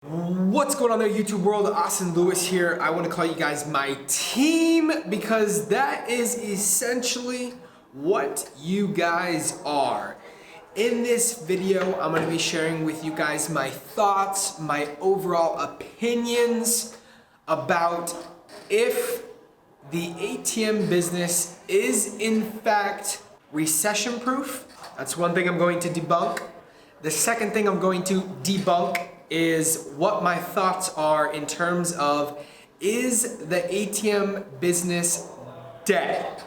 What's going on there, YouTube world? Austin Lewis here. I want to call you guys my team because that is essentially what you guys are. In this video, I'm going to be sharing with you guys my thoughts, my overall opinions about if the ATM business is in fact recession proof. That's one thing I'm going to debunk. The second thing I'm going to debunk is what my thoughts are in terms of, is the ATM business dead?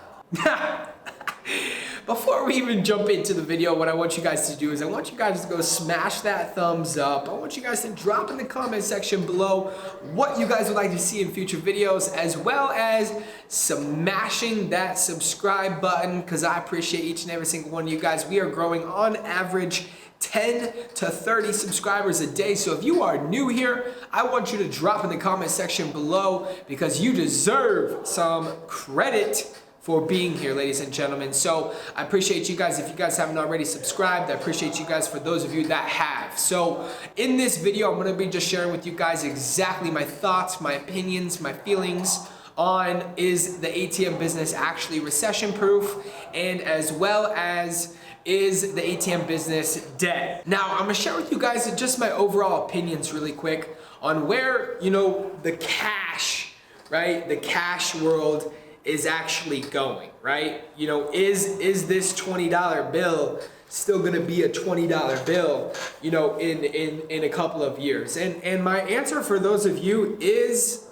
Before we even jump into the video, what I want you guys to do is I want you guys to go smash that thumbs up. I want you guys to drop in the comment section below what you guys would like to see in future videos, as well as smashing that subscribe button, because I appreciate each and every single one of you guys. We are growing on average 10 to 30 subscribers a day. So if you are new here, I want you to drop in the comment section below because you deserve some credit for being here, ladies and gentlemen. So I appreciate you guys. If you guys haven't already subscribed, I appreciate you guys for those of you that have. So in this video, I'm gonna be just sharing with you guys exactly my thoughts, my opinions, my feelings on, is the ATM business actually recession proof, and as well as, is the ATM business dead? Now, I'm gonna share with you guys just my overall opinions really quick on where, the cash, right? The cash world is actually going, right? Is this $20 bill still gonna be a $20 bill, in a couple of years? And my answer for those of you is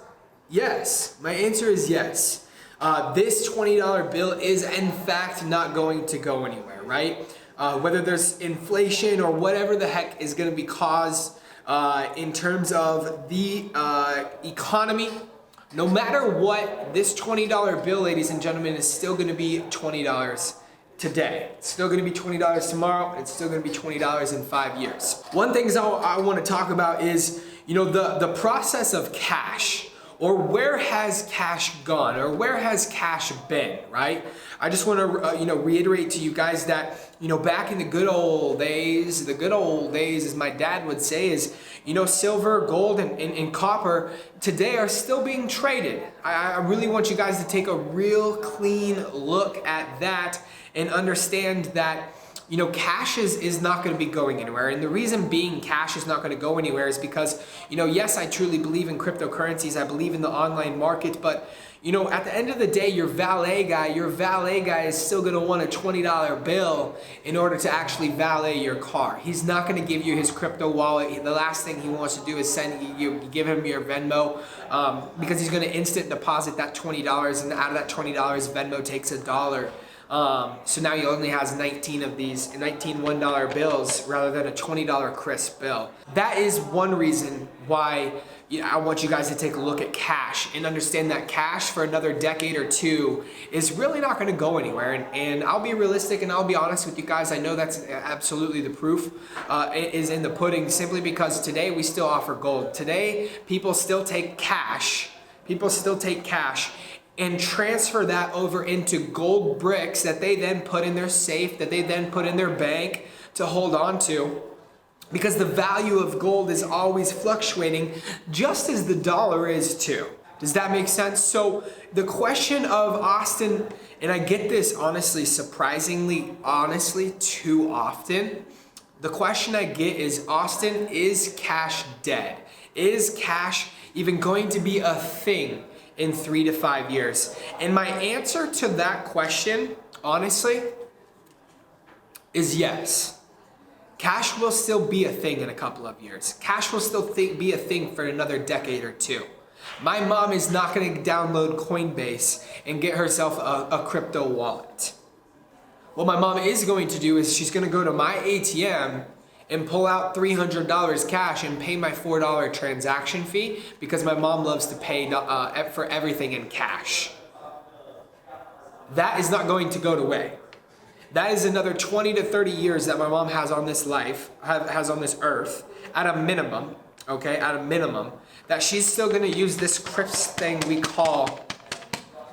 yes. My answer is yes. This $20 bill is in fact not going to go anywhere, right? Whether there's inflation or whatever the heck is going to be caused in terms of the economy, no matter what, this $20 bill, ladies and gentlemen, is still going to be $20 today. It's still going to be $20 tomorrow. It's still going to be $20 in 5 years. One thing I want to talk about is, the process of cash. Or where has cash gone? Or where has cash been, right? I just want to, reiterate to you guys that, back in the good old days, as my dad would say, is, silver, gold, and copper today are still being traded. I really want you guys to take a real clean look at that and understand that, cash is not going to be going anywhere. And the reason being cash is not going to go anywhere is because, yes, I truly believe in cryptocurrencies. I believe in the online market. But, at the end of the day, your valet guy is still going to want a $20 bill in order to actually valet your car. He's not going to give you his crypto wallet. The last thing he wants to do is give him your Venmo, because he's going to instant deposit that $20. And out of that $20, Venmo takes $1. So now he only has 19 of these, 19 $1 bills rather than a $20 crisp bill. That is one reason why I want you guys to take a look at cash and understand that cash for another decade or two is really not going to go anywhere. And I'll be realistic and I'll be honest with you guys. I know that's absolutely the proof is in the pudding, simply because today we still offer gold. Today, people still take cash. And transfer that over into gold bricks that they then put in their safe, that they then put in their bank to hold on to, because the value of gold is always fluctuating, just as the dollar is too. Does that make sense? So the question of Austin, and I get this honestly, surprisingly, too often, the question I get is, Austin, is cash dead? Is cash even going to be a thing in 3 to 5 years? And my answer to that question, honestly, is yes. Cash will still be a thing in a couple of years. Cash will still be a thing for another decade or two. My mom is not going to download Coinbase and get herself a crypto wallet. What my mom is going to do is she's going to go to my ATM and pull out $300 cash and pay my $4 transaction fee, because my mom loves to pay for everything in cash. That is not going to go away. That is another 20 to 30 years that my mom has on this has on this earth, at a minimum, okay, that she's still gonna use this crisp thing we call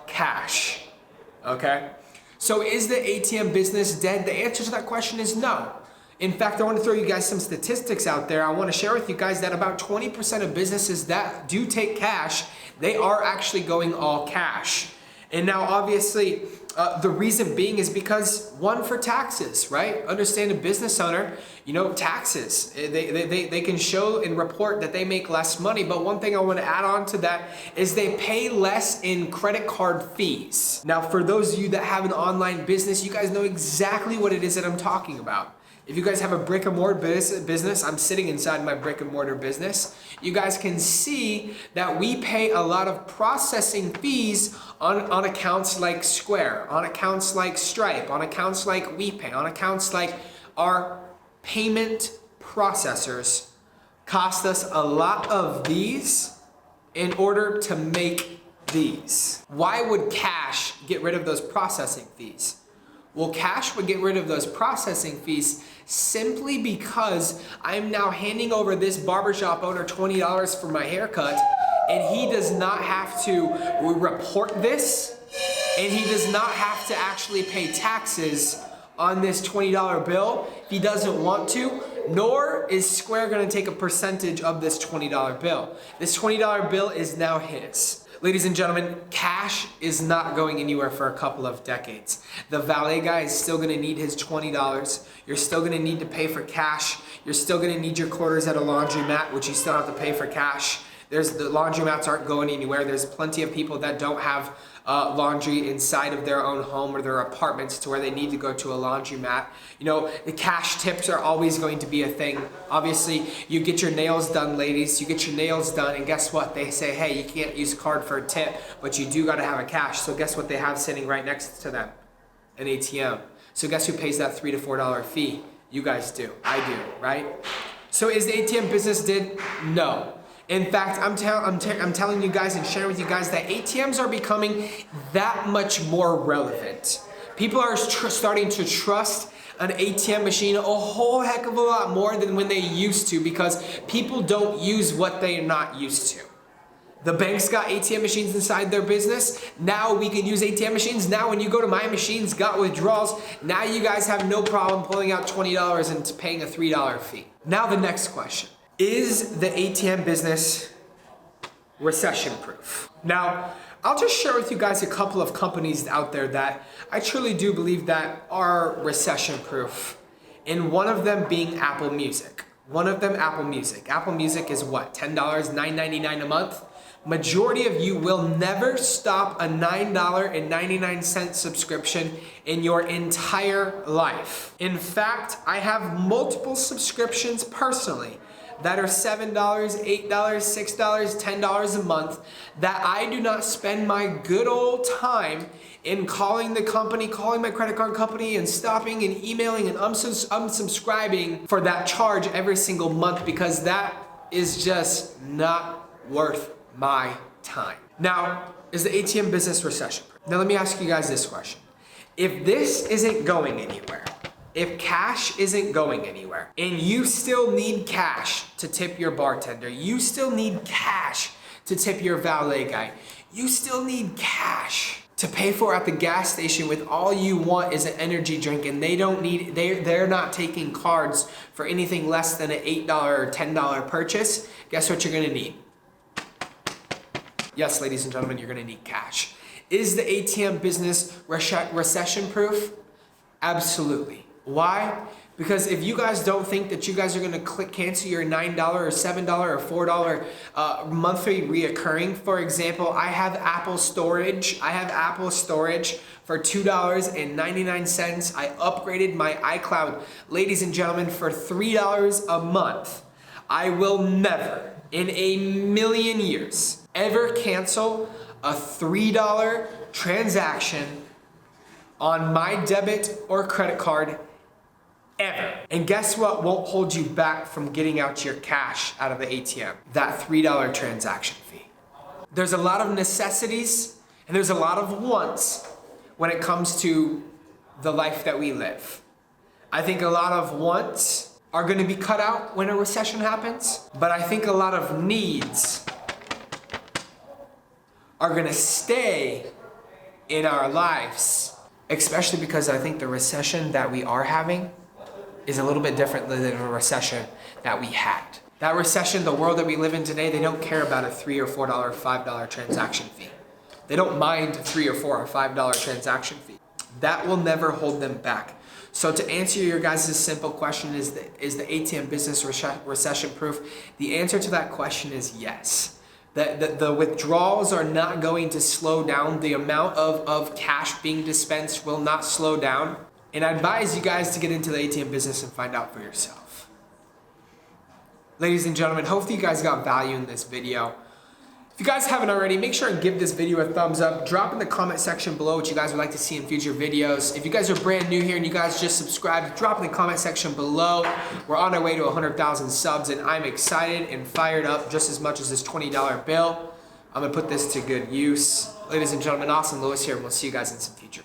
cash, okay? So is the ATM business dead? The answer to that question is no. In fact, I want to throw you guys some statistics out there. I want to share with you guys that about 20% of businesses that do take cash, they are actually going all cash. And now obviously, the reason being is because, one, for taxes, right? Understand a business owner, taxes. They can show and report that they make less money, but one thing I want to add on to that is they pay less in credit card fees. Now, for those of you that have an online business, you guys know exactly what it is that I'm talking about. If you guys have a brick and mortar business, I'm sitting inside my brick and mortar business, you guys can see that we pay a lot of processing fees on accounts like Square, on accounts like Stripe, on accounts like WePay, on accounts like our payment processors cost us a lot of these in order to make these. Why would cash get rid of those processing fees? Well, cash would get rid of those processing fees simply because I'm now handing over this barbershop owner $20 for my haircut, and he does not have to report this, and he does not have to actually pay taxes on this $20 bill if he doesn't want to, nor is Square gonna take a percentage of this $20 bill. This $20 bill is now his. Ladies and gentlemen, cash is not going anywhere for a couple of decades. The valet guy is still gonna need his $20. You're still gonna need to pay for cash. You're still gonna need your quarters at a laundromat, which you still have to pay for cash. The laundromats aren't going anywhere. There's plenty of people that don't have laundry inside of their own home or their apartments to where they need to go to a laundromat. The cash tips are always going to be a thing. Obviously, you get your nails done, ladies. You get your nails done, and guess what? They say, hey, you can't use a card for a tip, but you do got to have a cash. So guess what they have sitting right next to them? An ATM. So guess who pays that $3 to $4 fee? You guys do. I do, right? So is the ATM business dead? No. In fact, I'm telling you guys and sharing with you guys that ATMs are becoming that much more relevant. People are starting to trust an ATM machine a whole heck of a lot more than when they used to, because people don't use what they're not used to. The banks got ATM machines inside their business. Now we can use ATM machines. Now when you go to my machines, got withdrawals, now you guys have no problem pulling out $20 and paying a $3 fee. Now the next question. Is the ATM business recession proof? Now, I'll just share with you guys a couple of companies out there that I truly do believe that are recession proof. And one of them being Apple Music. Apple Music is what? $10, $9.99 a month? Majority of you will never stop a $9.99 subscription in your entire life. In fact, I have multiple subscriptions personally that are $7, $8, $6, $10 a month that I do not spend my good old time in calling the company, calling my credit card company, and stopping and emailing and unsubscribing for that charge every single month, because that is just not worth my time. Now, is the ATM business recession proof? Now let me ask you guys this question. If this isn't going anywhere, if cash isn't going anywhere, and you still need cash to tip your bartender, you still need cash to tip your valet guy, you still need cash to pay for at the gas station with all you want is an energy drink, and they're not taking cards for anything less than an $8 or $10 purchase, guess what you're gonna need? Yes, ladies and gentlemen, you're gonna need cash. Is the ATM business recession proof? Absolutely. Why? Because if you guys don't think that you guys are gonna cancel your $9 or $7 or $4 monthly reoccurring, for example, I have Apple storage for $2.99. I upgraded my iCloud, ladies and gentlemen, for $3 a month. I will never, in a million years, ever cancel a $3 transaction on my debit or credit card ever. And guess what won't hold you back from getting out your cash out of the ATM? That $3 transaction fee. There's a lot of necessities and there's a lot of wants when it comes to the life that we live. I think a lot of wants are gonna be cut out when a recession happens, but I think a lot of needs are gonna stay in our lives, especially because I think the recession that we are having is a little bit different than a recession that we had. That recession, the world that we live in today, they don't care about a $3 or $4 or $5 transaction fee. They don't mind a $3 or $4 or $5 transaction fee. That will never hold them back. So to answer your guys' simple question, is the ATM business recession proof? The answer to that question is yes. The withdrawals are not going to slow down. The amount of cash being dispensed will not slow down. And I advise you guys to get into the ATM business and find out for yourself. Ladies and gentlemen, hopefully you guys got value in this video. If you guys haven't already, make sure and give this video a thumbs up. Drop in the comment section below what you guys would like to see in future videos. If you guys are brand new here and you guys just subscribed, drop in the comment section below. We're on our way to 100,000 subs, and I'm excited and fired up just as much as this $20 bill. I'm gonna put this to good use. Ladies and gentlemen, Austin Lewis here, and we'll see you guys in some future